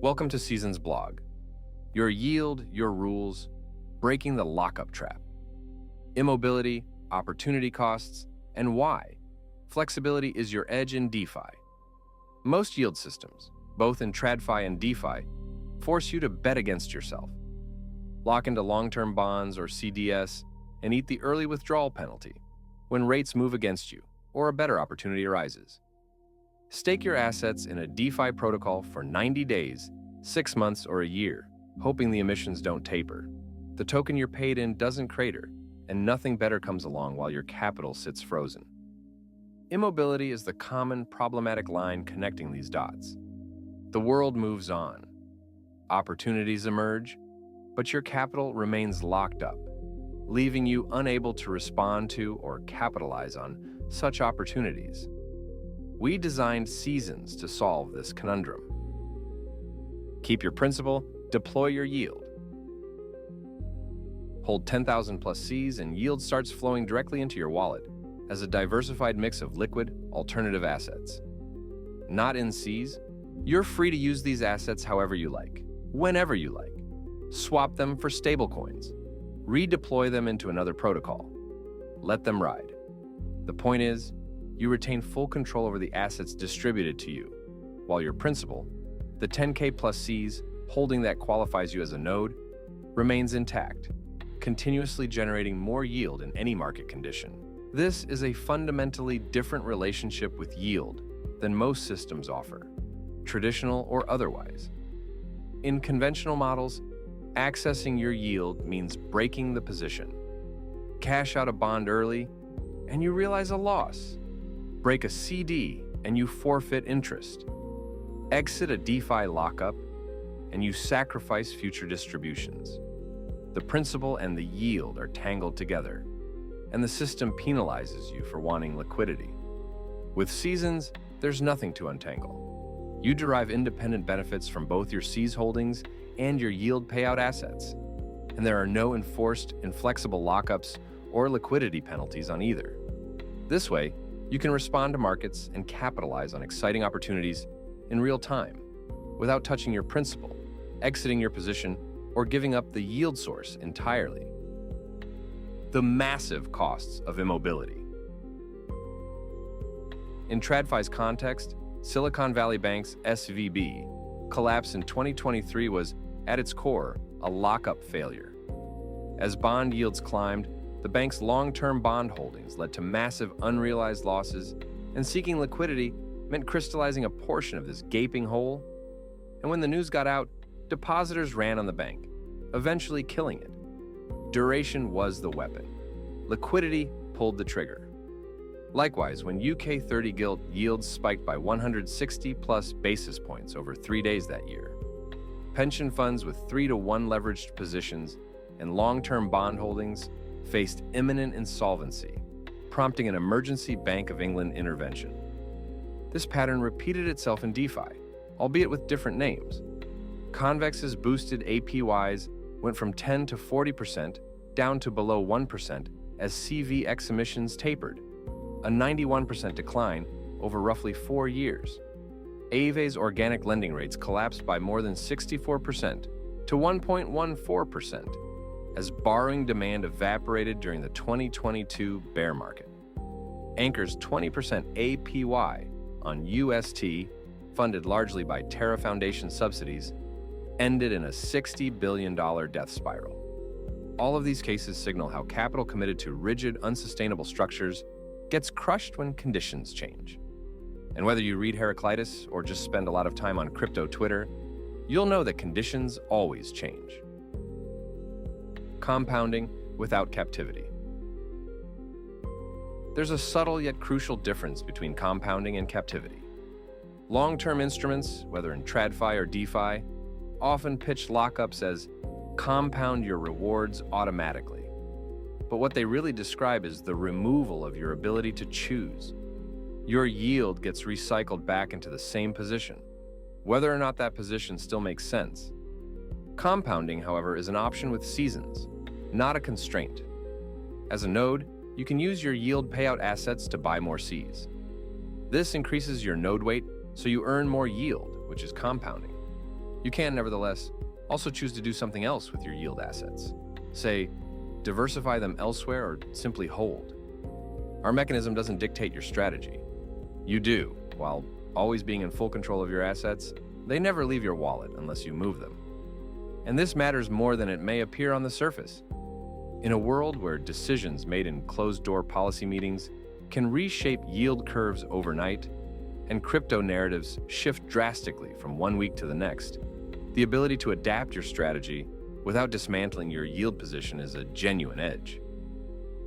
Welcome to Seasons Blog. Your yield, your rules, breaking the lockup trap. Immobility, opportunity costs, and why flexibility is your edge in DeFi. Most yield systems, both in TradFi and DeFi, force you to bet against yourself. Lock into long-term bonds or CDS and eat the early withdrawal penalty when rates move against you or a better opportunity arises. Stake your assets in a DeFi protocol for 90 days, 6 months, or a year, hoping the emissions don't taper. The token you're paid in doesn't crater, and nothing better comes along while your capital sits frozen. Immobility is the common problematic line connecting these dots. The world moves on. Opportunities emerge, but your capital remains locked up, leaving you unable to respond to or capitalize on such opportunities. We designed Seasons to solve this conundrum. Keep your principal, deploy your yield. Hold 10,000 plus Cs and yield starts flowing directly into your wallet as a diversified mix of liquid, alternative assets. Not in Cs, you're free to use these assets however you like, whenever you like. Swap them for stablecoins. Redeploy them into another protocol. Let them ride. The point is, you retain full control over the assets distributed to you, while your principal, the 10K plus Cs holding that qualifies you as a node, remains intact, continuously generating more yield in any market condition. This is a fundamentally different relationship with yield than most systems offer, traditional or otherwise. In conventional models, accessing your yield means breaking the position. Cash out a bond early, and you realize a loss. Break a CD, and you forfeit interest. Exit a DeFi lockup, and you sacrifice future distributions. The principal and the yield are tangled together, and the system penalizes you for wanting liquidity. With Seasons, there's nothing to untangle. You derive independent benefits from both your Cs holdings and your yield payout assets, and there are no enforced inflexible lockups or liquidity penalties on either. This way, you can respond to markets and capitalize on exciting opportunities in real time without touching your principal, exiting your position, or giving up the yield source entirely. The massive costs of immobility. In TradFi's context, Silicon Valley Bank's SVB collapse in 2023 was, at its core, a lockup failure. As bond yields climbed, the bank's long-term bond holdings led to massive unrealized losses, and seeking liquidity meant crystallizing a portion of this gaping hole. And when the news got out, depositors ran on the bank, eventually killing it. Duration was the weapon. Liquidity pulled the trigger. Likewise, when UK 30 gilt yields spiked by 160 plus basis points over 3 days that year, pension funds with 3-to-1 leveraged positions and long-term bond holdings faced imminent insolvency, prompting an emergency Bank of England intervention. This pattern repeated itself in DeFi, albeit with different names. Convex's boosted APYs went from 10 to 40% down to below 1% as CVX emissions tapered, a 91% decline over roughly 4 years. Ave's organic lending rates collapsed by more than 64% to 1.14%, as borrowing demand evaporated during the 2022 bear market. Anchor's 20% APY on UST, funded largely by Terra Foundation subsidies, ended in a $60 billion death spiral. All of these cases signal how capital committed to rigid, unsustainable structures gets crushed when conditions change. And whether you read Heraclitus or just spend a lot of time on crypto Twitter, you'll know that conditions always change. Compounding without captivity. There's a subtle yet crucial difference between compounding and captivity. Long-term instruments, whether in TradFi or DeFi, often pitch lockups as compound your rewards automatically. But what they really describe is the removal of your ability to choose. Your yield gets recycled back into the same position, whether or not that position still makes sense. Compounding, however, is an option with Seasons, not a constraint. As a node, you can use your yield payout assets to buy more Cs. This increases your node weight, so you earn more yield, which is compounding. You can, nevertheless, also choose to do something else with your yield assets. Say, diversify them elsewhere or simply hold. Our mechanism doesn't dictate your strategy. You do. While always being in full control of your assets, they never leave your wallet unless you move them. And this matters more than it may appear on the surface. In a world where decisions made in closed-door policy meetings can reshape yield curves overnight, and crypto narratives shift drastically from one week to the next, the ability to adapt your strategy without dismantling your yield position is a genuine edge.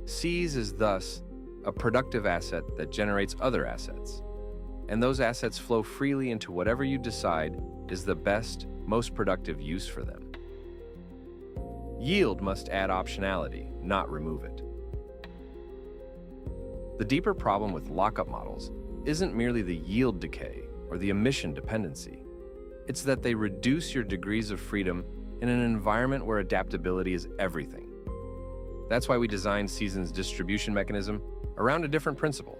Seize is thus a productive asset that generates other assets, and those assets flow freely into whatever you decide is the best, most productive use for them. Yield must add optionality, not remove it. The deeper problem with lockup models isn't merely the yield decay or the emission dependency. It's that they reduce your degrees of freedom in an environment where adaptability is everything. That's why we designed Season's distribution mechanism around a different principle.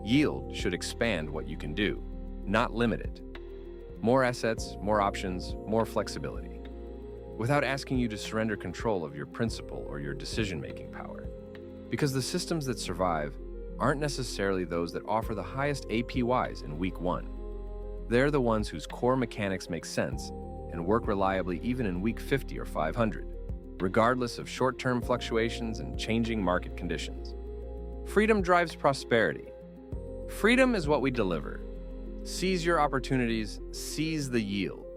Yield should expand what you can do, not limit it. More assets, more options, more flexibility, without asking you to surrender control of your principal or your decision-making power. Because the systems that survive aren't necessarily those that offer the highest APYs in week one. They're the ones whose core mechanics make sense and work reliably even in week 50 or 500, regardless of short-term fluctuations and changing market conditions. Freedom drives prosperity. Freedom is what we deliver. Seize your opportunities, seize the yield.